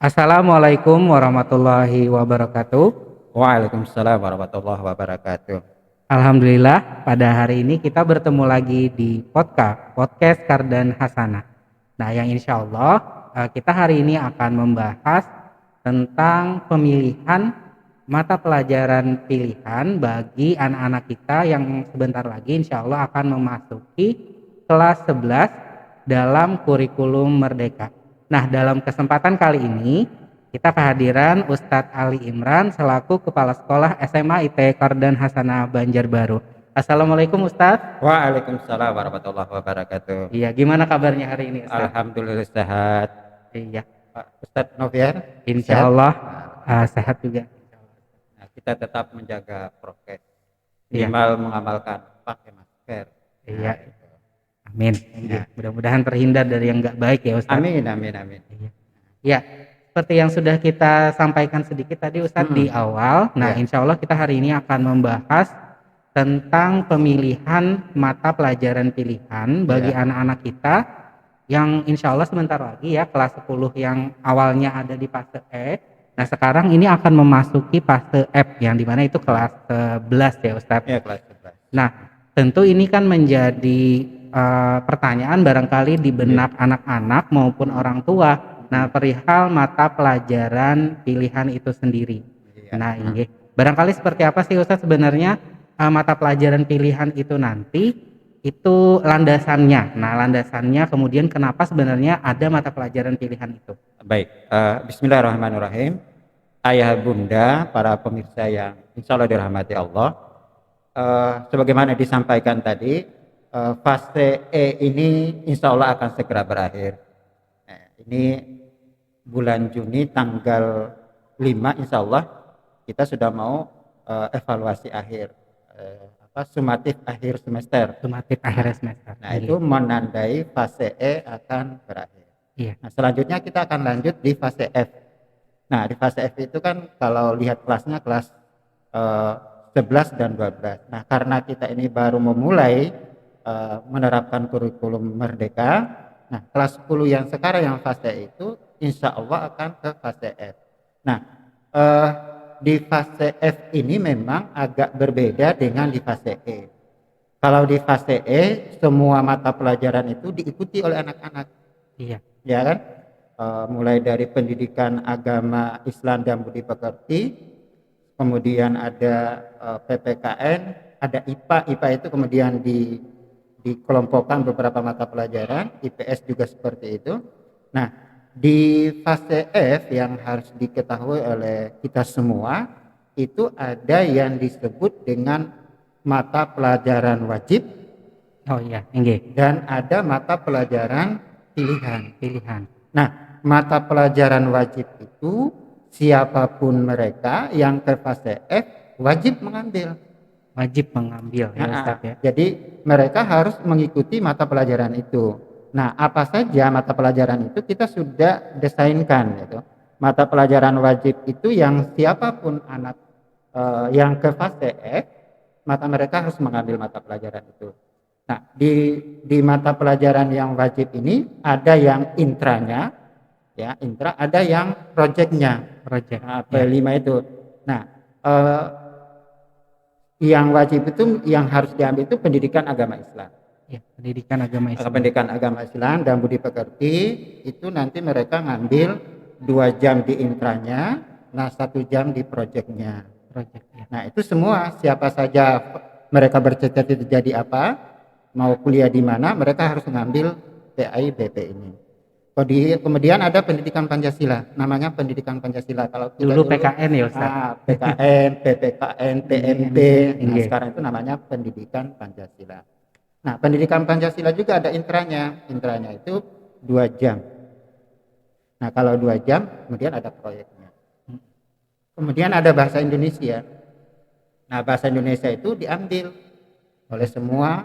Assalamualaikum warahmatullahi wabarakatuh. Waalaikumsalam warahmatullahi wabarakatuh. Alhamdulillah pada hari ini kita bertemu lagi di podcast Kardan Hasanah. Nah, yang insya Allah kita hari ini akan membahas tentang pemilihan mata pelajaran pilihan bagi anak-anak kita yang sebentar lagi insya Allah akan memasuki kelas 11 dalam kurikulum Merdeka. Nah, dalam kesempatan kali ini kita kehadiran Ustadz Ali Imran selaku Kepala Sekolah SMA IT Kardan Hasanah Banjarbaru. Assalamualaikum Ustadz. Waalaikumsalam warahmatullahi wabarakatuh. Iya, gimana kabarnya hari ini Ustadz? Alhamdulillah sehat. Iya, Pak Ustadz Novian, insya sehat? Allah sehat juga. Nah, kita tetap menjaga prokes. Iya, Minimal mengamalkan pakai masker. iya, Nah, itu. amin. Iya, mudah-mudahan terhindar dari yang nggak baik ya Ustadz. Amin, amin, amin. Iya. Ya, seperti yang sudah kita sampaikan sedikit tadi Ustadz di awal. Nah, Ya. insya Allah kita hari ini akan membahas tentang pemilihan mata pelajaran pilihan bagi Ya. anak-anak kita yang insya Allah sebentar lagi ya kelas 10 yang awalnya ada di fase E. Nah, sekarang ini akan memasuki fase F yang dimana itu kelas 11 ya Ustadz. Ya, kelas 11. Nah, tentu ini kan menjadi pertanyaan barangkali di benak anak-anak maupun orang tua. Nah, perihal mata pelajaran pilihan itu sendiri. Iya. Nah, ini barangkali seperti apa sih Ustadz sebenarnya mata pelajaran pilihan itu nanti itu landasannya. Nah, landasannya kemudian kenapa sebenarnya ada mata pelajaran pilihan itu? Baik, bismillahirrahmanirrahim. Ayah bunda, para pemirsa yang insya Allah dirahmati Allah. Sebagaimana disampaikan tadi, fase E ini insya Allah akan segera berakhir. Ini bulan Juni tanggal 5 insya Allah kita sudah mau evaluasi akhir, sumatif akhir semester. Sumatif akhir semester. Nah, itu menandai fase E akan berakhir. Iya. Nah, selanjutnya kita akan lanjut di fase F. Nah, di fase F itu kan kalau lihat kelasnya kelas 11 dan 12. Nah, karena kita ini baru memulai menerapkan kurikulum Merdeka, nah kelas 10 yang sekarang yang fase itu insya Allah akan ke fase F. Nah, di fase F ini memang agak berbeda dengan di fase E. Kalau di fase E, semua mata pelajaran itu diikuti oleh anak-anak. Iya. Ya kan? Mulai dari pendidikan agama Islam dan budi pekerti, kemudian ada PPKN, ada IPA. IPA itu kemudian dikelompokkan beberapa mata pelajaran, IPS juga seperti itu. Nah, di fase F yang harus diketahui oleh kita semua, itu ada yang disebut dengan mata pelajaran wajib. Oh iya, enggak. Dan ada mata pelajaran pilihan. Nah, mata pelajaran wajib itu siapapun mereka yang ke fase F wajib mengambil. Ya, Ustaz, ya. Jadi mereka harus mengikuti mata pelajaran itu. Nah, apa saja mata pelajaran itu kita sudah desainkan gitu. Mata pelajaran wajib itu yang siapapun anak yang ke fase F, maka mereka harus mengambil mata pelajaran itu. Nah, di mata pelajaran yang wajib ini ada yang intranya, ya intra, ada yang project. Nah, P5 itu. Nah, yang wajib itu yang harus diambil itu pendidikan agama Islam. Ya, pendidikan agama Islam. Pendidikan agama Islam dan budi pekerti itu nanti mereka ngambil 2 jam di intranya, nah 1 jam di projectnya. Ya. Nah, itu semua siapa saja mereka bercita-cita jadi apa, mau kuliah di mana, mereka harus mengambil PAI BP ini. Kemudian ada pendidikan Pancasila, namanya pendidikan Pancasila. Kalau kita dulu PKN ya Ustaz. PKN, PPKN, PMP, nah sekarang itu namanya pendidikan Pancasila. Nah, pendidikan Pancasila juga ada intranya. Intranya itu 2 jam. Nah, kalau 2 jam, kemudian ada proyeknya. Kemudian ada bahasa Indonesia. Nah, bahasa Indonesia itu diambil oleh semua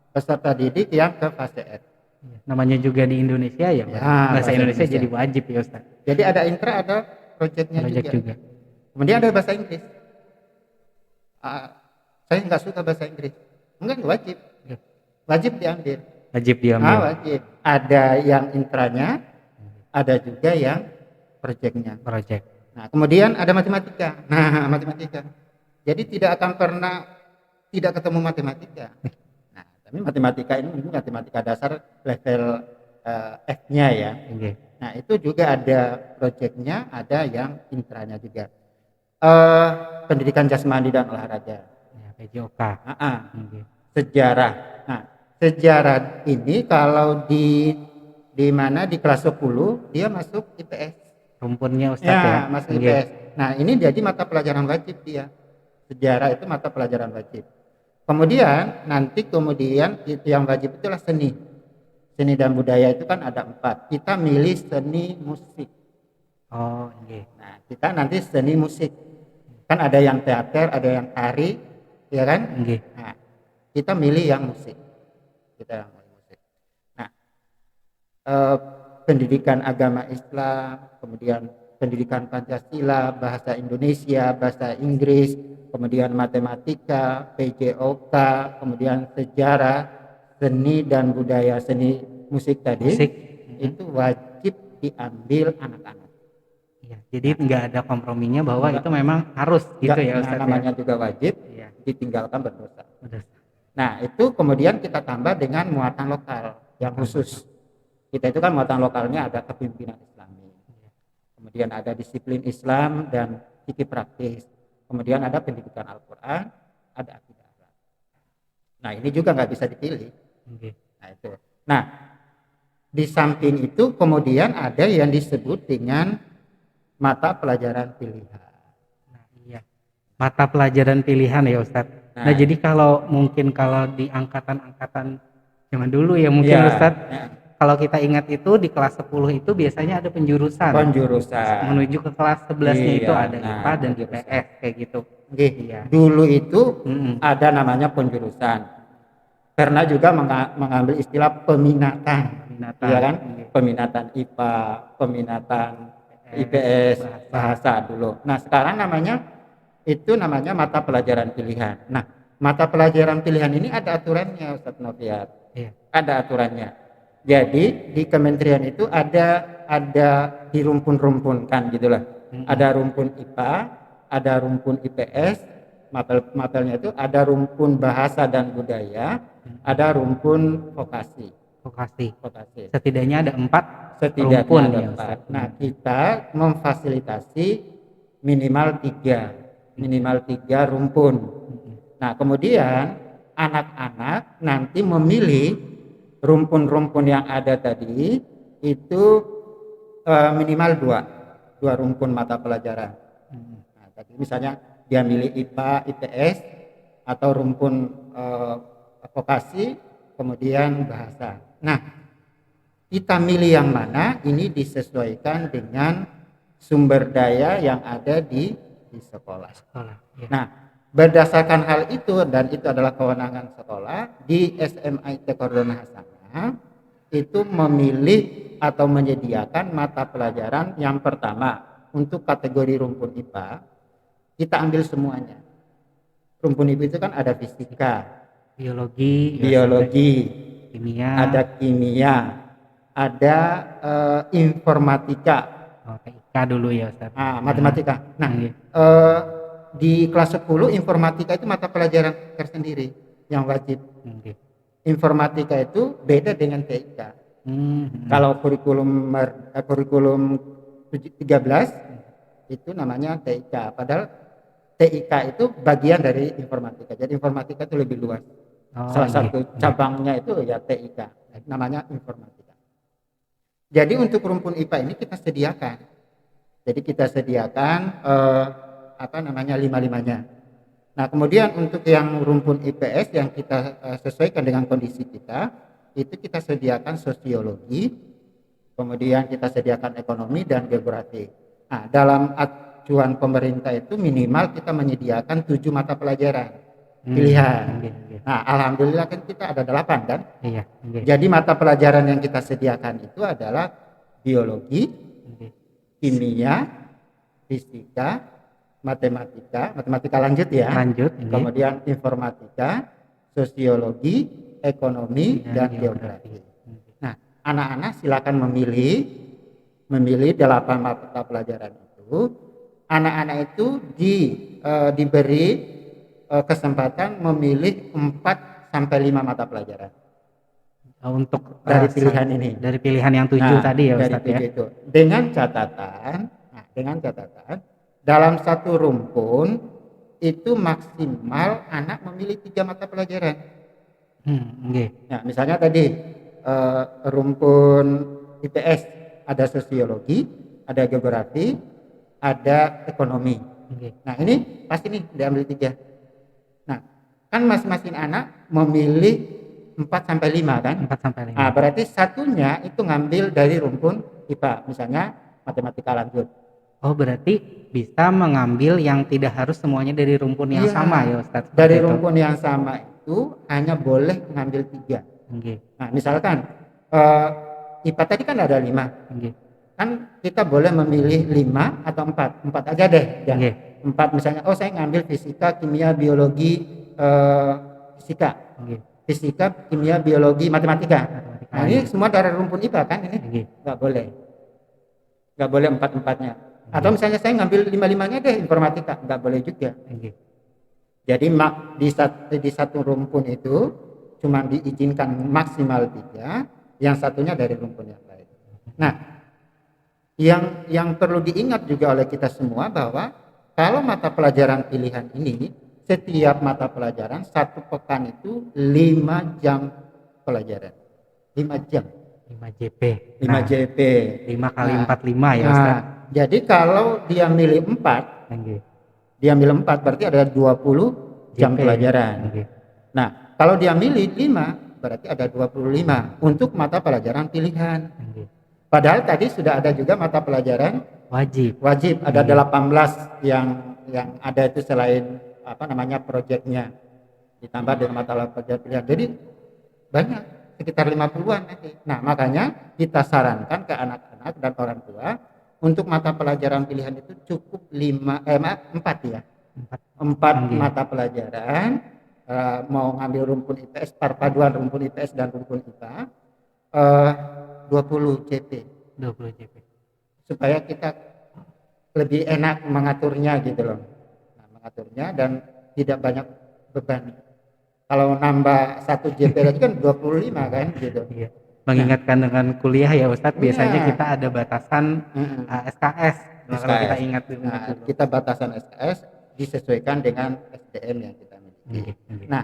peserta didik yang ke fase F. Namanya juga di Indonesia ya, bahasa Indonesia jadi wajib ya Ustaz. Jadi ada intra, ada proyeknya juga. Kemudian ada bahasa Inggris. Saya nggak suka bahasa Inggris. Enggak, wajib. Wajib diambil. Wajib diambil. Wajib. Ada yang intranya, ada juga yang proyeknya. Project. Nah, kemudian ada matematika. Nah, matematika. Jadi tidak akan pernah tidak ketemu matematika. Nah, tapi matematika ini mungkin matematika dasar level F-nya ya. Oke. Nah, itu juga ada proyeknya, ada yang intranya juga. Pendidikan jasmani dan olahraga. Ya, PJOK. Oke. Sejarah. Nah, sejarah ini kalau di mana di kelas 10 dia masuk IPS. Rumpunnya Ustadz ya. Masuk Oke. IPS. Nah, ini jadi mata pelajaran wajib dia. Sejarah itu mata pelajaran wajib. Kemudian itu yang wajib itulah seni. Seni dan budaya itu kan ada 4. Kita milih seni musik. Oh, oke. Nah, kita nanti seni musik. Kan ada yang teater, ada yang tari, ya kan? Oke. Nah, kita milih yang musik. Kita yang milih musik. Nah, pendidikan agama Islam, kemudian pendidikan Pancasila, bahasa Indonesia, bahasa Inggris, kemudian matematika, PJOK, kemudian sejarah, seni dan budaya, seni musik tadi, itu wajib diambil anak-anak. Ya, jadi nggak ada komprominya bahwa itu memang harus gitu ya Ustadz. Namanya juga wajib, ditinggalkan berdosa. Nah, itu kemudian kita tambah dengan muatan lokal yang khusus. Kita itu kan muatan lokalnya ada kepemimpinan Islami, kemudian ada disiplin Islam dan fikih praktis, kemudian ada pendidikan Al-Quran, ada akidah. Nah, ini juga nggak bisa dipilih. Nah, itu. Nah, di samping itu kemudian ada yang disebut dengan mata pelajaran pilihan. Nah, iya. Mata pelajaran pilihan ya Ustadz. Nah, jadi kalau di angkatan-angkatan zaman dulu ya mungkin Ustadz, kalau kita ingat itu di kelas 10 itu biasanya ada penjurusan. Menuju ke kelas 11-nya itu ada IPA dan IPS kayak gitu. Iya. Dulu itu ada namanya penjurusan. Karena juga mengambil istilah peminatan. Ya kan? Peminatan IPA, peminatan IPS, bahasa dulu. Nah, sekarang namanya mata pelajaran pilihan. Nah, mata pelajaran pilihan ini ada aturannya Ustaz Noviat. Ada aturannya. Jadi di kementerian itu ada dirumpun-rumpunkan gitulah. Ada rumpun IPA, ada rumpun IPS, mapelnya itu ada rumpun bahasa dan budaya, ada rumpun vokasi. Setidaknya ada 4 rumpun ya Ustaz. Nah, kita memfasilitasi minimal 3 rumpun. Nah, kemudian anak-anak nanti memilih rumpun-rumpun yang ada tadi itu minimal 2 rumpun mata pelajaran. Nah, tadi misalnya dia milih IPA, IPS atau rumpun vokasi, kemudian bahasa. Nah, kita milih yang mana ini disesuaikan dengan sumber daya yang ada di sekolah. Nah, berdasarkan hal itu, dan itu adalah kewenangan sekolah, di SMA IT Qardana Hasanah itu memilih atau menyediakan mata pelajaran yang pertama untuk kategori rumpun IPA, kita ambil semuanya. Rumpun IPA itu kan ada fisika, biologi, kimia, ada informatika. TIK dulu ya Ustaz. Matematika. Nah, di kelas 10 informatika itu mata pelajaran tersendiri yang wajib. Informatika itu beda dengan TIK. Kalau kurikulum 13 itu namanya TIK, padahal TIK itu bagian dari informatika. Jadi informatika itu lebih luas. Salah satu cabangnya itu ya TIK, namanya informatika. Jadi untuk rumpun IPA ini kita sediakan. Jadi kita sediakan 5-5-nya. Nah, kemudian untuk yang rumpun IPS yang kita sesuaikan dengan kondisi kita, itu kita sediakan sosiologi, kemudian kita sediakan ekonomi dan geografi. Nah, dalam acuan pemerintah itu minimal kita menyediakan 7 mata pelajaran pilihan. Nah, alhamdulillah kan kita ada 8 kan? Jadi mata pelajaran yang kita sediakan itu adalah biologi, kimia, fisika, matematika lanjut ya. Kemudian informatika, sosiologi, ekonomi dan geografi. Nah, anak-anak silakan memilih memilih 8 mata pelajaran itu, anak-anak itu diberi kesempatan memilih 4 sampai 5 mata pelajaran Untuk dari pilihan ini. dari pilihan yang 7 tadi ya dari Ustadz ya. 7 itu. Dengan catatan dalam satu rumpun itu maksimal anak memilih 3 mata pelajaran. Okay. Nah, misalnya tadi rumpun IPS ada sosiologi, ada geografi, ada ekonomi. Okay. Nah, ini pasti nih diambil 3. Nah, kan masing-masing anak memilih 4 sampai 5 kan? 4 sampai 5. Nah, berarti satunya itu ngambil dari rumpun IPA, misalnya matematika lanjut. Oh, berarti bisa mengambil yang tidak harus semuanya dari rumpun yang sama ya Ustaz? Dari rumpun yang sama itu hanya boleh mengambil 3. Okay. Nah, misalkan IPA tadi kan ada 5. Okay. Kan kita boleh memilih 5 atau 4. 4 aja deh. Okay. 4 misalnya, saya ngambil fisika, kimia, biologi, fisika. Okay. Fisika, kimia, biologi, matematika. Nah, ini semua dari rumpun IPA kan ini? Okay. Nggak boleh. Nggak boleh 4-4-nya. Atau misalnya saya ngambil 5-5-nya deh informatika. Nggak boleh juga. Okay. Jadi di satu rumpun itu cuma diizinkan maksimal 3, yang satunya dari rumpun yang lain. Nah, yang perlu diingat juga oleh kita semua bahwa kalau mata pelajaran pilihan ini, setiap mata pelajaran 1 pekan itu 5 jam pelajaran. 5 jam. 5 JP. 5 JP. 5 kali 45 ya Ustaz. Jadi kalau dia milih 4, dia milih 4 berarti ada 20 jam pelajaran. Nah, kalau dia milih 5 berarti ada 25 untuk mata pelajaran pilihan. Padahal tadi sudah ada juga mata pelajaran wajib ada 18 yang ada itu selain proyeknya ditambah dengan mata pelajaran pilihan. Jadi banyak, sekitar 50-an nanti. Nah, makanya kita sarankan ke anak-anak dan orang tua untuk mata pelajaran pilihan itu cukup 4 ya. 4 mata pelajaran, mau ngambil rumpun IPS, perpaduan rumpun IPS dan rumpun IPA, 20 JP. Supaya kita lebih enak mengaturnya gitu loh. Nah, mengaturnya dan tidak banyak beban. Kalau nambah 1 JP lagi kan 25 kan gitu. Iya. Mengingatkan dengan kuliah ya Ustadz, biasanya kita ada batasan SKS. Kalau kita ingat dulu. Kita batasan SKS disesuaikan dengan SDM yang kita miliki. Nah,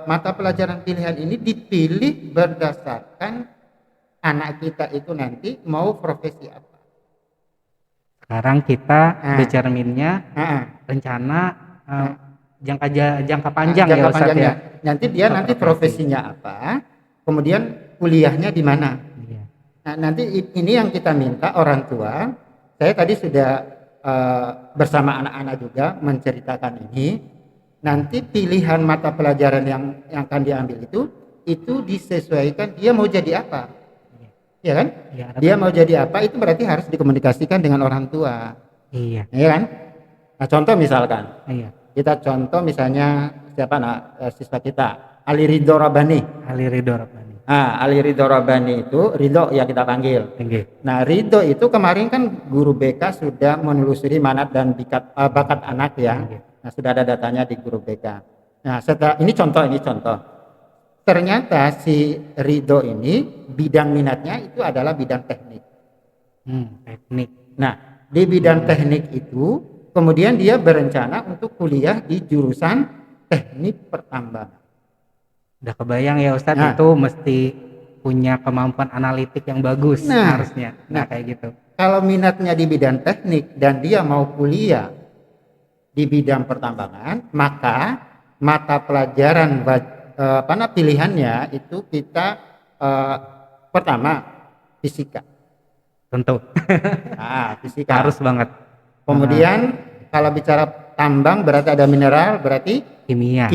mata pelajaran pilihan ini dipilih berdasarkan anak kita itu nanti mau profesi apa. Sekarang kita bercerminnya rencana jangka panjang ya Ustadz ya. Nanti dia nanti profesinya apa, kemudian kuliahnya di mana. Nah, nanti ini yang kita minta orang tua. Saya tadi sudah bersama anak-anak juga menceritakan ini. Nanti pilihan mata pelajaran yang akan diambil itu disesuaikan dia mau jadi apa. Ya kan? Ya, dia mau jadi apa itu berarti harus dikomunikasikan dengan orang tua. Iya. Ya kan? Nah, contoh misalkan. Iya. Kita contoh misalnya siswa kita Ali Ridho Rabbani. Ali Ridho Rabbani itu Ridho ya kita panggil. Nah, Ridho itu kemarin kan guru BK sudah menelusuri minat dan bakat anak ya. Nah, sudah ada datanya di guru BK. Nah, setelah ini contoh. Ternyata si Ridho ini bidang minatnya itu adalah bidang teknik. Teknik. Nah, di bidang teknik itu kemudian dia berencana untuk kuliah di jurusan teknik pertambangan. Udah kebayang ya Ustadz, itu mesti punya kemampuan analitik yang bagus harusnya. Nah, kayak gitu. Kalau minatnya di bidang teknik dan dia mau kuliah di bidang pertambangan, maka mata pelajaran pilihannya itu kita pertama fisika. Tentu. Fisika. Harus banget. Kemudian kalau bicara tambang berarti ada mineral, berarti kimia.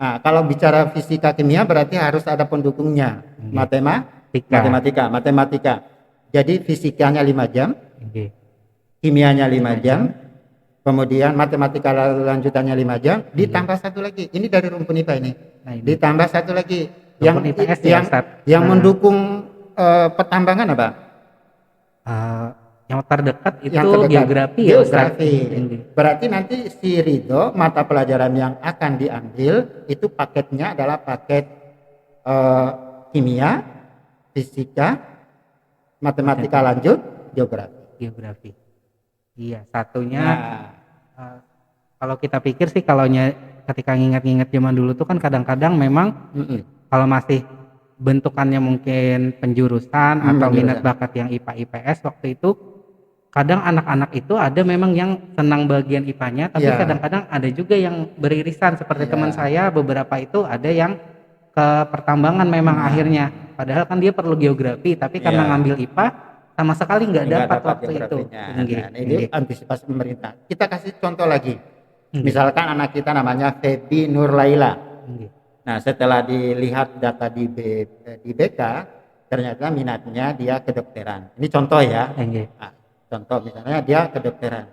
Nah, kalau bicara fisika kimia berarti harus ada pendukungnya. Matematika. Jadi fisikanya 5 jam. Kimianya 5 jam. Kemudian matematika lanjutannya 5 jam, ditambah 1 lagi. Ini dari rumpun IPA ini. Ditambah 1 lagi yang mendukung pertambangan apa? Eh, yang terdekat itu Yang terdekat geografi ya Ustaz. geografi. Berarti nanti si Ridho mata pelajaran yang akan diambil itu paketnya adalah paket eh, kimia, fisika, matematika lanjut, geografi. Geografi. Iya, satunya Nah, kalau kita pikir sih ketika nginget-nginget zaman dulu tuh kan kadang-kadang memang kalau masih bentukannya mungkin penjurusan atau minat penjurusan. bakat yang IPA IPS waktu itu kadang anak-anak itu ada memang yang senang bagian IPA-nya tapi Iya. kadang-kadang ada juga yang beririsan seperti Iya. teman saya beberapa itu ada yang ke pertambangan memang akhirnya padahal kan dia perlu geografi tapi karena ngambil IPA sama sekali nggak dapat waktu itu. Nah, ini antisipasi pemerintah. Kita kasih contoh lagi. Misalkan anak kita namanya Febi Nurlaila. Nah, setelah dilihat data di BK, ternyata minatnya dia kedokteran. Ini contoh ya. Nah, contoh misalnya dia kedokteran.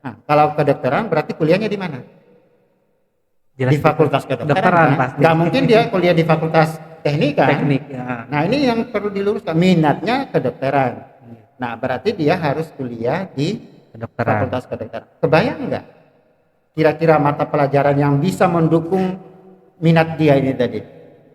Nah, kalau kedokteran berarti kuliahnya di mana? Jelas di fakultas kedokteran kan? Nggak mungkin dia kuliah di fakultas teknik kan? Ya. Nah, ini yang perlu diluruskan, minatnya kedokteran. Nah, berarti dia harus kuliah di fakultas kedokteran. Kebayang nggak kira-kira mata pelajaran yang bisa mendukung minat dia ini tadi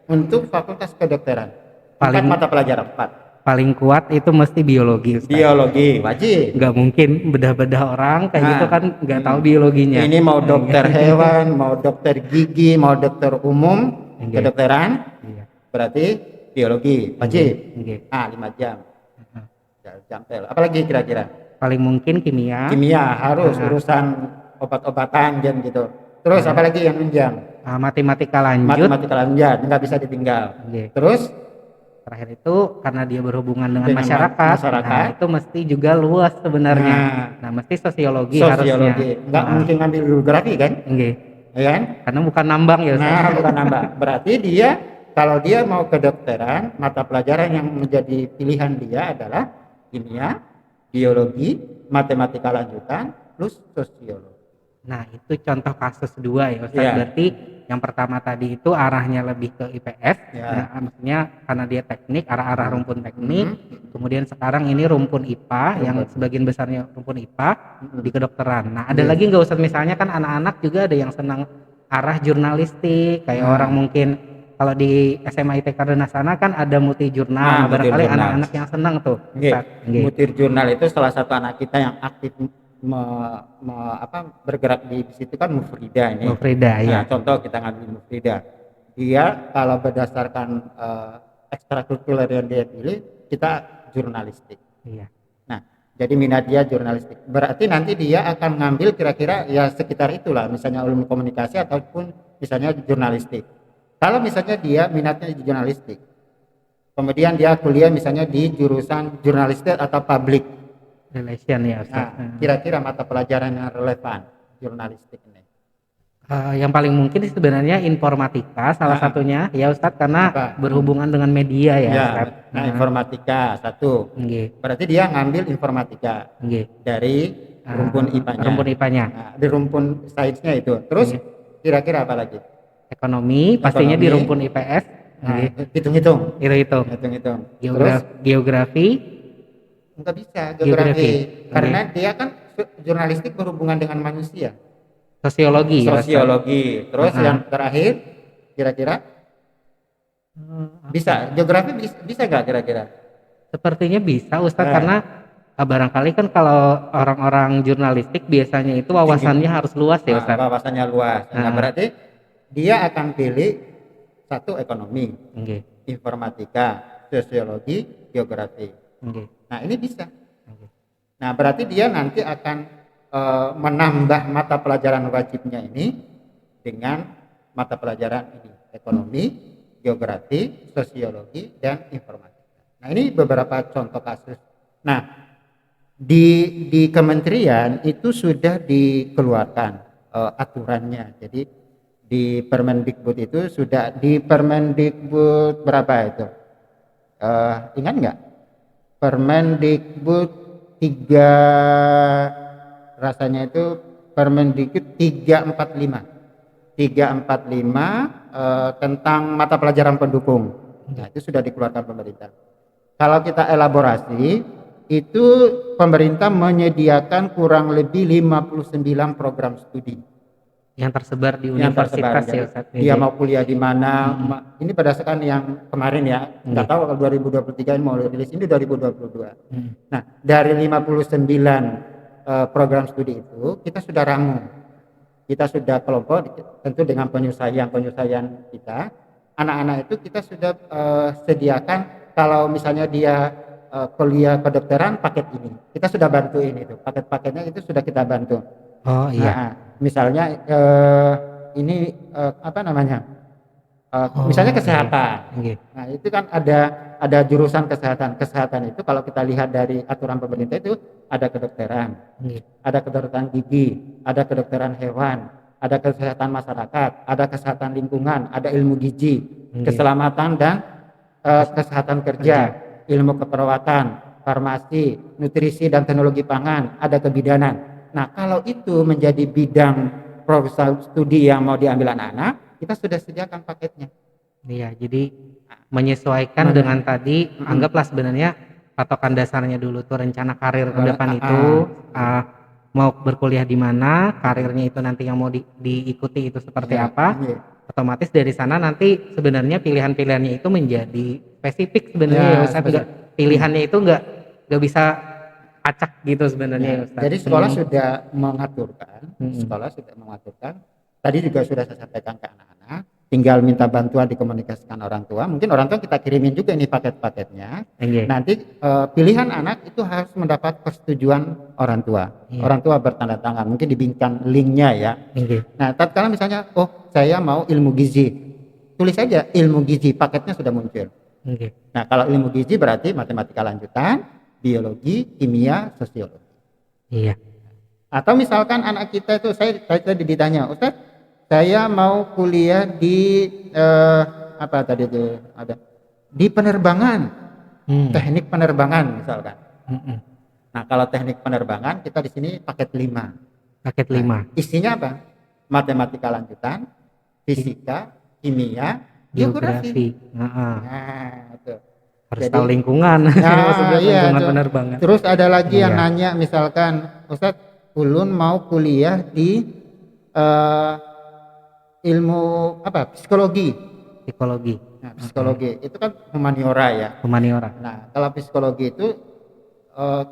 untuk fakultas kedokteran? Mata pelajaran 4. Paling kuat itu mesti biologi Ustaz. Biologi wajib. Nggak mungkin bedah-bedah orang kayak gitu kan nggak tahu biologinya. Ini mau dokter hewan, mau dokter gigi, mau dokter umum, kedokteran, berarti biologi wajib. 5 jam. Jam apalagi kira-kira? Paling mungkin kimia. Kimia harus urusan obat-obatan dan gitu. Terus apalagi yang menunjang? Matematika lanjut. Matematika lanjut nggak bisa ditinggal. Terus terakhir itu karena dia berhubungan dengan masyarakat. Nah, itu mesti juga luas sebenarnya. Nah, mesti sosiologi harusnya. Nggak mungkin ngambil geografi kan? Ya kan? Karena bukan nambang ya. Nah, bukan nambang. Berarti dia kalau dia mau kedokteran, mata pelajaran yang menjadi pilihan dia adalah kimia, biologi, matematika lanjutan, plus sosiologi. Nah, itu contoh kasus 2 ya Ustaz. Berarti yang pertama tadi itu arahnya lebih ke IPS, maksudnya karena dia teknik, arah-arah rumpun teknik. Kemudian sekarang ini rumpun IPA, yang sebagian besarnya rumpun IPA di kedokteran. Nah, ada lagi nggak Ustaz, misalnya kan anak-anak juga ada yang senang arah jurnalistik, kayak orang mungkin kalau di SMA ITK Denasana kan ada multi jurnal, barangkali anak-anak yang senang tuh. Multi jurnal itu salah satu anak kita yang aktif bergerak di situ kan Mufrida ini. Ya. Contoh kita ngambil Mufrida. Dia kalau berdasarkan ekstrakurikuler yang dia pilih, kita jurnalistik. Nah, jadi minat dia jurnalistik. Berarti nanti dia akan ngambil kira-kira ya sekitar itulah, misalnya ilmu komunikasi ataupun misalnya jurnalistik. Kalau misalnya dia minatnya di jurnalistik, kemudian dia kuliah misalnya di jurusan jurnalistik atau public relation ya Ustaz. Kira-kira mata pelajaran yang relevan jurnalistik ini? Yang paling mungkin sebenarnya informatika salah satunya ya Ustadz, karena berhubungan dengan media ya Ustadz. Nah, informatika satu. Berarti dia ngambil informatika dari rumpun IPA-nya. Nah, di rumpun sainsnya itu. Terus kira-kira apa lagi? Ekonomi pastinya di rumpun IPS. Hitung-hitung. Terus geografi. Nggak bisa geografi. Karena dia kan jurnalistik berhubungan dengan manusia. Sosiologi. Terus yang terakhir kira-kira bisa geografi bisa nggak kira-kira? Sepertinya bisa Ustadz, karena barangkali kan kalau orang-orang jurnalistik biasanya itu wawasannya harus luas ya Ustadz. Wawasannya luas. Nah, berarti dia akan pilih satu ekonomi, informatika, sosiologi, geografi. Nah, ini bisa. Nah, berarti dia nanti akan menambah mata pelajaran wajibnya ini dengan mata pelajaran ini, ekonomi, geografi, sosiologi, dan informatika. Nah, ini beberapa contoh kasus. Nah, di kementerian itu sudah dikeluarkan aturannya. Jadi di Permendikbud itu sudah di Permendikbud berapa itu? Ingat nggak? Permendikbud 3 rasanya itu Permendikbud 345 tentang mata pelajaran pendukung. Nah, itu sudah dikeluarkan pemerintah. Kalau kita elaborasi itu pemerintah menyediakan kurang lebih 59 program studi yang tersebar di yang universitas tersebar. ya Ustaz. Dia mau kuliah di mana, Hmm. ini berdasarkan yang kemarin ya, nggak tahu kalau 2023 ini mau rilis, ini 2022. Nah, dari 59 program studi itu kita sudah ramu, kita sudah kelompok, tentu dengan penyelesaian kita, anak-anak itu kita sudah sediakan. Kalau misalnya dia kuliah kedokteran paket ini, kita sudah bantuin itu, paket-paketnya itu sudah kita bantu. Oh iya. Nah, misalnya ini apa namanya? Misalnya kesehatan. Iya. Nah, itu kan ada jurusan kesehatan. Kesehatan itu kalau kita lihat dari aturan pemerintah itu ada kedokteran, ada kedokteran gigi, ada kedokteran hewan, ada kesehatan masyarakat, ada kesehatan lingkungan, ada ilmu gizi, keselamatan dan kesehatan kerja, ilmu keperawatan, farmasi, nutrisi dan teknologi pangan, ada kebidanan. Nah, kalau itu menjadi bidang program studi yang mau diambil anak-anak, kita sudah sediakan paketnya. Iya, jadi menyesuaikan dengan tadi, anggaplah sebenarnya patokan dasarnya dulu tuh rencana karir ke depan itu, mau berkuliah di mana, karirnya itu nanti yang mau diikuti itu seperti apa, otomatis dari sana nanti sebenarnya pilihan-pilihannya itu menjadi spesifik sebenarnya ya Ustaz. Pilihannya itu nggak bisa acak gitu sebenarnya ya Ustaz. Jadi sekolah sudah mengaturkan, tadi juga sudah saya sampaikan ke anak-anak, tinggal minta bantuan dikomunikasikan orang tua, mungkin orang tua kita kirimin juga ini paket-paketnya. Nanti pilihan anak itu harus mendapat persetujuan orang tua. Orang tua bertanda tangan, mungkin dibintang linknya ya. Nah, tatkala misalnya, oh saya mau ilmu gizi, tulis saja ilmu gizi, paketnya sudah muncul. Nah, kalau ilmu gizi berarti matematika lanjutan, biologi, kimia, sosiologi. Iya. Atau misalkan anak kita itu, saya tadi ditanya, Ustaz, saya mau kuliah di apa tadi itu ada di penerbangan, teknik penerbangan misalkan. Nah, kalau teknik penerbangan kita di sini paket 5. Paket 5. Nah, isinya apa? Matematika lanjutan, fisika, kimia, geografi. Nah, itu. Harus tahu lingkungan. Nah, iya, lingkungan penerbangan. Terus ada lagi yang nanya, misalkan, Ustaz, ulun mau kuliah di ilmu apa? Psikologi. Nah, psikologi itu kan humaniora ya. Nah, kalau psikologi itu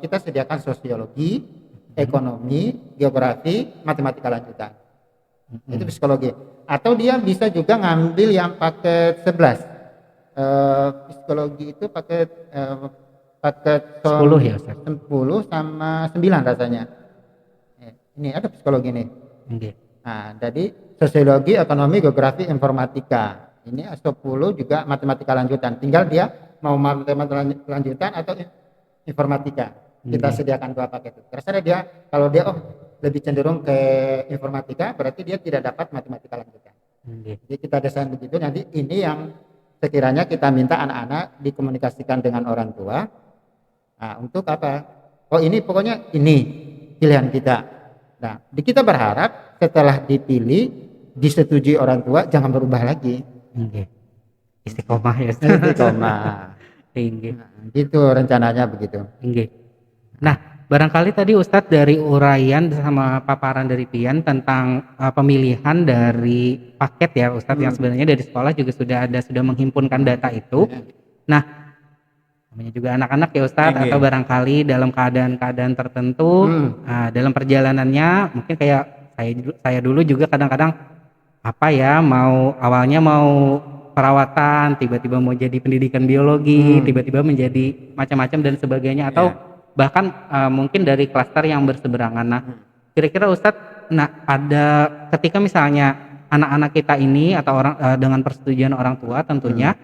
kita sediakan sosiologi, ekonomi, geografi, matematika lanjutan. Itu psikologi. Atau dia bisa juga ngambil yang paket 11. Psikologi itu paket 10 ya Ustaz? 10 sama 9 rasanya. Ini ada psikologi nih. Nah, jadi sosiologi, ekonomi, geografi, informatika. Ini 10 juga matematika lanjutan. Tinggal dia mau matematika lanjutan atau informatika. Kita sediakan 2 paket. Terserah dia, kalau dia lebih cenderung ke informatika, berarti dia tidak dapat matematika lanjutan. Jadi kita desain begitu. Nanti ini yang sekiranya kita minta anak-anak dikomunikasikan dengan orang tua. Nah, untuk apa? Oh, ini pokoknya ini pilihan kita. Nah, kita berharap setelah dipilih, disetujui orang tua, jangan berubah lagi. Istiqomah ya. Istiqomah. Gitu rencananya begitu. Nah, barangkali tadi Ustadz dari uraian sama paparan dari Pian tentang pemilihan dari paket ya Ustadz, yang sebenarnya dari sekolah juga sudah menghimpunkan data itu. Nah, namanya juga anak-anak ya Ustadz, atau barangkali dalam keadaan-keadaan tertentu, dalam perjalanannya mungkin kayak saya dulu juga kadang-kadang awalnya mau perawatan, tiba-tiba mau jadi pendidikan biologi, tiba-tiba menjadi macam-macam dan sebagainya, atau bahkan mungkin dari klaster yang berseberangan. Nah, kira-kira Ustadz, ada ketika misalnya anak-anak kita ini atau orang dengan persetujuan orang tua tentunya,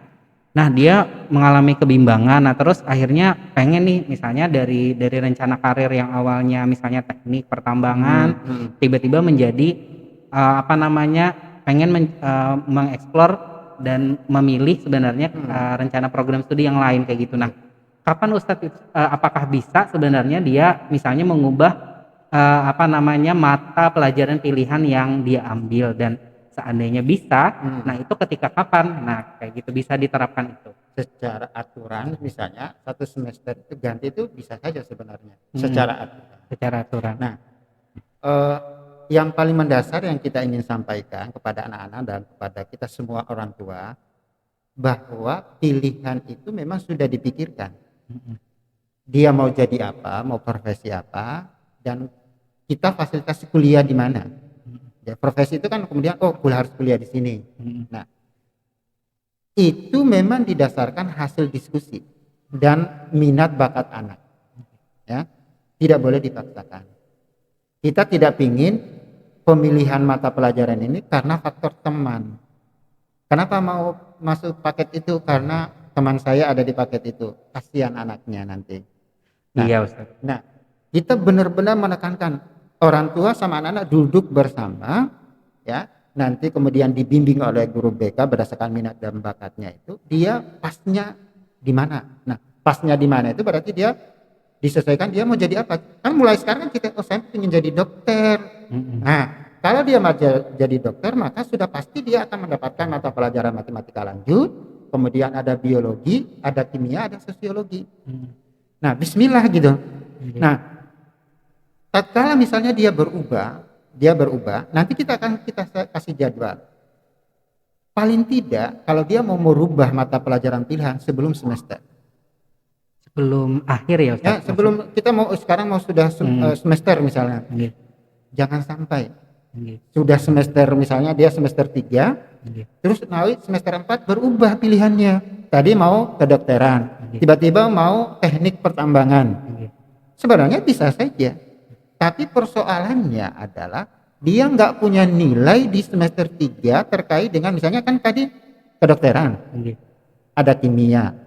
nah dia mengalami kebimbangan, nah terus akhirnya pengen nih misalnya dari rencana karir yang awalnya misalnya teknik pertambangan, tiba-tiba menjadi pengen mengeksplor dan memilih sebenarnya rencana program studi yang lain kayak gitu. Nah, kapan Ustadz apakah bisa sebenarnya dia misalnya mengubah mata pelajaran pilihan yang dia ambil, dan seandainya bisa, nah itu ketika kapan? Nah, kayak gitu bisa diterapkan itu. Secara aturan misalnya 1 semester itu ganti itu bisa saja sebenarnya, secara aturan. Secara aturan. Nah, yang paling mendasar yang kita ingin sampaikan kepada anak-anak dan kepada kita semua orang tua, bahwa pilihan itu memang sudah dipikirkan. Dia mau jadi apa, mau profesi apa, dan kita fasilitasi kuliah di mana. Ya, profesi itu kan kemudian harus kuliah di sini. Nah, itu memang didasarkan hasil diskusi dan minat bakat anak. Ya, tidak boleh dipaksakan. Kita tidak ingin pemilihan mata pelajaran ini karena faktor teman. Kenapa mau masuk paket itu? Karena teman saya ada di paket itu. Kasihan anaknya nanti. Nah, iya, Ustaz. Nah, kita benar-benar menekankan orang tua sama anak-anak duduk bersama, ya. Nanti kemudian dibimbing oleh guru BK berdasarkan minat dan bakatnya itu, dia pasnya di mana. Nah, pasnya di mana itu berarti dia disesuaikan dia mau jadi apa. Kan mulai sekarang kan kita saya ingin jadi dokter. Nah, kalau dia mau jadi dokter maka sudah pasti dia akan mendapatkan mata pelajaran matematika lanjut, kemudian ada biologi, ada kimia, ada sosiologi. Nah, bismillah gitu. Nah, tatkala misalnya dia berubah, nanti kita kasih jadwal. Paling tidak kalau dia mau merubah mata pelajaran pilihan sebelum semester. Sebelum akhir ya, Ustaz? Ya, sebelum kita sekarang sudah semester misalnya. Jangan sampai sudah semester misalnya dia semester 3, terus semester 4 berubah pilihannya. Tadi mau kedokteran, tiba-tiba mau teknik pertambangan. Sebenarnya bisa saja, tapi persoalannya adalah dia nggak punya nilai di semester 3 terkait dengan misalnya kan tadi kedokteran, ada kimia,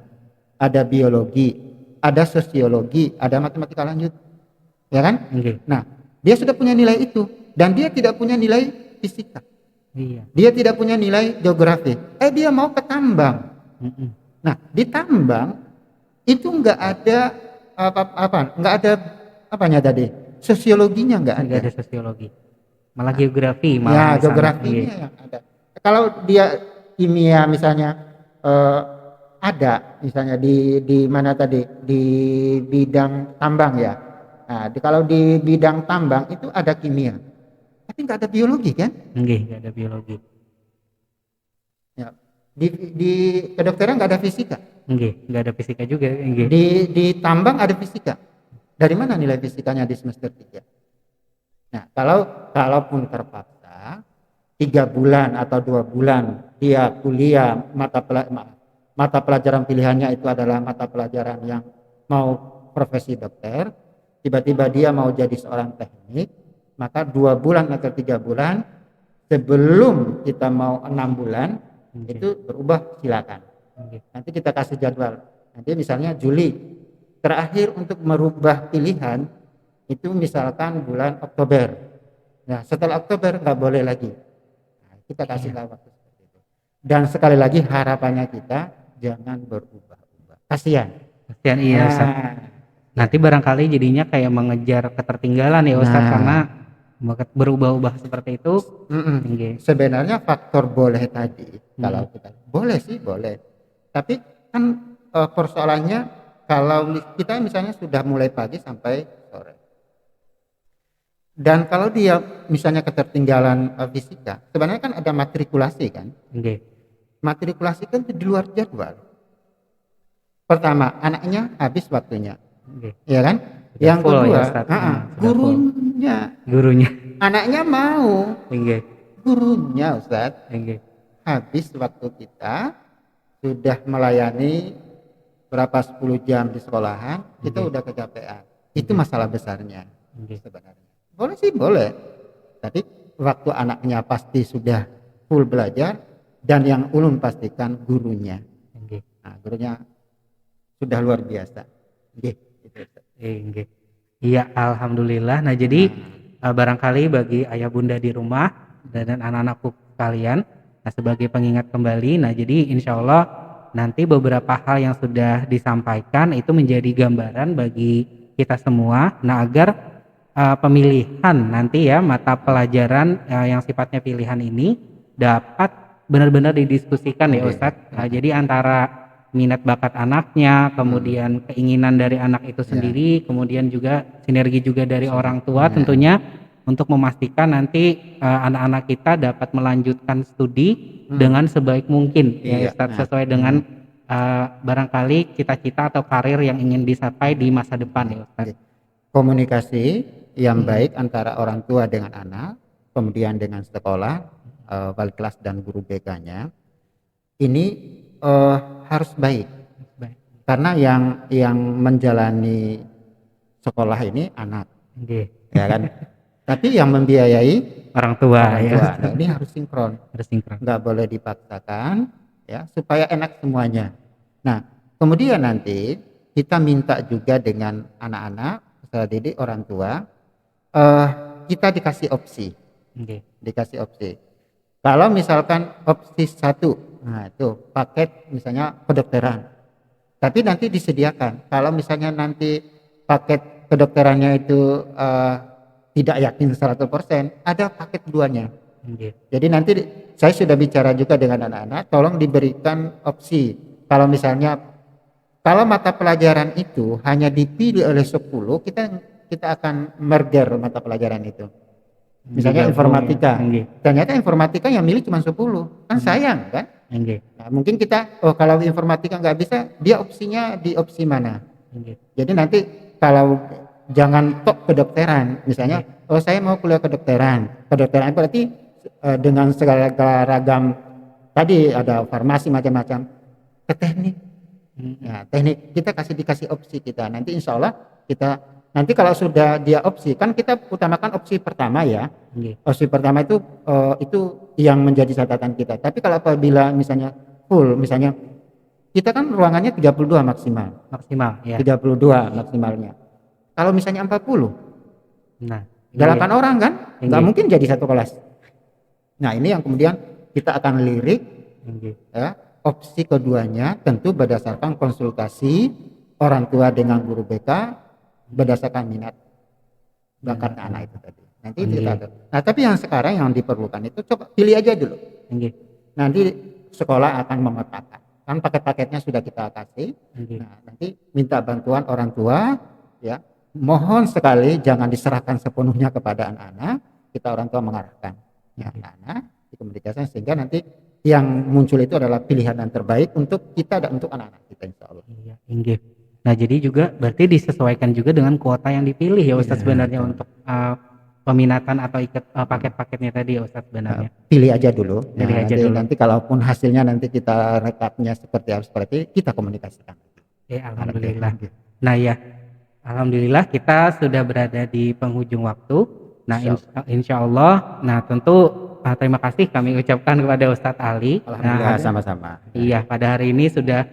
ada biologi, ada sosiologi, ada matematika lanjut, ya kan? Nah, dia sudah punya nilai itu dan dia tidak punya nilai fisika. Dia tidak punya nilai geografi. Dia mau ke tambang. Nah, di tambang itu nggak ada nggak ada apanya tadi? Sosiologinya nggak ada. Ada sosiologi. Malah geografi, Ya, geografinya yang ada. Kalau dia kimia misalnya ada misalnya di mana tadi di bidang tambang ya. Nah, kalau di bidang tambang itu ada kimia, tapi nggak ada biologi kan? Nggak ada biologi. Ya. Di kedokteran nggak ada fisika. Nggak ada fisika juga. Di tambang ada fisika. Dari mana nilai fisikanya di semester 3? Nah, kalaupun terpaksa 3 bulan atau 2 bulan dia kuliah mata pelajaran pilihannya itu adalah mata pelajaran yang mau profesi dokter, tiba-tiba dia mau jadi seorang teknik, maka 2 bulan atau 3 bulan sebelum kita mau 6 bulan itu berubah, silakan. Nanti kita kasih jadwal. Nanti misalnya Juli terakhir untuk merubah pilihan itu misalkan bulan Oktober. Nah, setelah Oktober nggak boleh lagi. Nah, kita kasih waktu seperti itu. Dan sekali lagi harapannya kita jangan berubah-ubah. Kasihan. Iya, Ustaz. Nanti barangkali jadinya kayak mengejar ketertinggalan ya, Ustaz, karena berubah-ubah seperti itu. Sebenarnya faktor boleh tadi, kalau kita boleh sih boleh. Tapi kan persoalannya kalau kita misalnya sudah mulai pagi sampai sore. Dan kalau dia misalnya ketertinggalan fisika, sebenarnya kan ada matrikulasi kan? Matrikulasi kan di luar jadwal. Pertama, anaknya habis waktunya, ya kan? Yang kedua, gurunya, anaknya mau, gurunya Ustadz, habis waktu kita sudah melayani berapa 10 jam di sekolahan, kita udah kecapean. Itu masalah besarnya sebenarnya. Boleh sih boleh, tapi waktu anaknya pasti sudah full belajar dan yang ulun pastikan gurunya. Nah, gurunya sudah luar biasa. Iya, alhamdulillah. Nah, jadi barangkali bagi ayah bunda di rumah dan anak-anakku sekalian, nah sebagai pengingat kembali, nah jadi insya Allah nanti beberapa hal yang sudah disampaikan itu menjadi gambaran bagi kita semua. Nah, agar pemilihan nanti ya mata pelajaran yang sifatnya pilihan ini dapat benar-benar didiskusikan ya Oke. Ustadz. Jadi antara minat bakat anaknya, kemudian keinginan dari anak itu sendiri, kemudian juga sinergi juga dari orang tua tentunya untuk memastikan nanti anak-anak kita dapat melanjutkan studi dengan sebaik mungkin ya Ustadz, sesuai dengan barangkali cita-cita atau karir yang ingin dicapai di masa depan ya Ustadz. Komunikasi yang baik antara orang tua dengan anak, kemudian dengan sekolah, wali kelas dan guru BK-nya ini harus baik. Karena yang menjalani sekolah ini anak, ya kan? Tapi yang membiayai orang tua. Ya. Nah, ini harus sinkron. Nggak boleh dipaksakan, ya, supaya enak semuanya. Nah, kemudian nanti kita minta juga dengan anak-anak, peserta didik, orang tua, kita dikasih opsi. Dikasih opsi. Kalau misalkan opsi 1, nah itu paket misalnya kedokteran. Tapi nanti disediakan. Kalau misalnya nanti paket kedokterannya itu tidak yakin 100%, ada paket keduanya. Jadi nanti saya sudah bicara juga dengan anak-anak, tolong diberikan opsi. Kalau misalnya kalau mata pelajaran itu hanya dipilih oleh 10, kita akan merger mata pelajaran itu. Misalnya informatika. Ternyata informatika yang milih cuma 10. Kan sayang kan? Nah, mungkin kita kalau informatika nggak bisa, dia opsinya di opsi mana? Jadi nanti kalau jangan tok kedokteran, misalnya saya mau kuliah kedokteran. Kedokteran berarti dengan segala ragam, tadi ada farmasi macam-macam, ke teknik. Ya, teknik kita dikasih opsi kita. Nanti insya Allah kita nanti kalau sudah dia opsi, kan kita utamakan opsi pertama ya. Opsi pertama itu yang menjadi catatan kita. Tapi kalau apabila misalnya full, misalnya kita kan ruangannya 32 maksimal ya. 32 maksimalnya. Kalau misalnya 40, nah 8 orang kan, nggak mungkin jadi satu kelas. Nah ini yang kemudian kita akan lirik, ya, opsi keduanya tentu berdasarkan konsultasi orang tua dengan guru BK, berdasarkan minat bakat anak itu tadi. Nanti kita ada. Nah tapi yang sekarang yang diperlukan itu coba pilih aja dulu. Nanti sekolah akan memetakan. Kan paket-paketnya sudah kita kasih. Nah nanti minta bantuan orang tua, ya. Mohon sekali jangan diserahkan sepenuhnya kepada anak-anak, kita orang tua mengarahkan ya anak-anak dikomunikasikan sehingga nanti yang muncul itu adalah pilihan yang terbaik untuk kita dan untuk anak-anak kita insya Allah. Nah jadi juga berarti disesuaikan juga dengan kuota yang dipilih ya Ustadz sebenarnya untuk peminatan atau paket-paketnya tadi ya Ustadz sebenarnya. Pilih aja dulu. Nanti kalaupun hasilnya nanti kita rekapnya seperti kita komunikasikan. Alhamdulillah. Nah ya. Alhamdulillah kita sudah berada di penghujung waktu. Nah insya Allah, nah tentu terima kasih kami ucapkan kepada Ustadz Ali. Alhamdulillah sama-sama. Iya pada hari ini sudah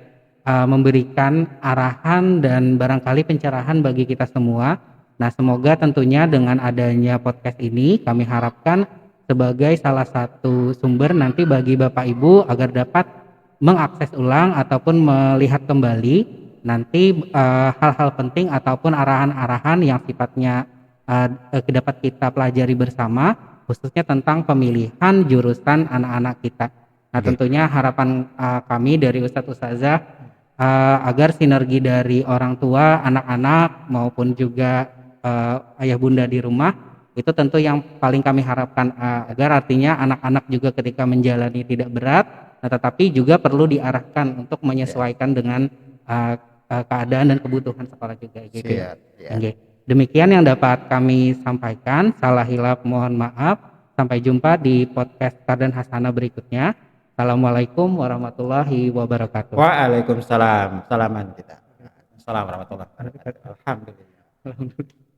memberikan arahan dan barangkali pencerahan bagi kita semua. Nah semoga tentunya dengan adanya podcast ini kami harapkan sebagai salah satu sumber nanti bagi Bapak Ibu agar dapat mengakses ulang ataupun melihat kembali nanti hal-hal penting ataupun arahan-arahan yang sifatnya dapat kita pelajari bersama khususnya tentang pemilihan jurusan anak-anak kita. Nah tentunya harapan kami dari Ustadz Ustazah agar sinergi dari orang tua, anak-anak maupun juga ayah bunda di rumah itu tentu yang paling kami harapkan agar artinya anak-anak juga ketika menjalani tidak berat, nah, tetapi juga perlu diarahkan untuk menyesuaikan dengan keadaan dan kebutuhan sekolah juga gitu. Demikian yang dapat kami sampaikan. Salah hilaf mohon maaf. Sampai jumpa di podcast Kardan Hasanah berikutnya. Assalamualaikum warahmatullahi wabarakatuh. Waalaikumsalam. Salaman kita. Assalamualaikum warahmatullahi wabarakatuh. Alhamdulillah.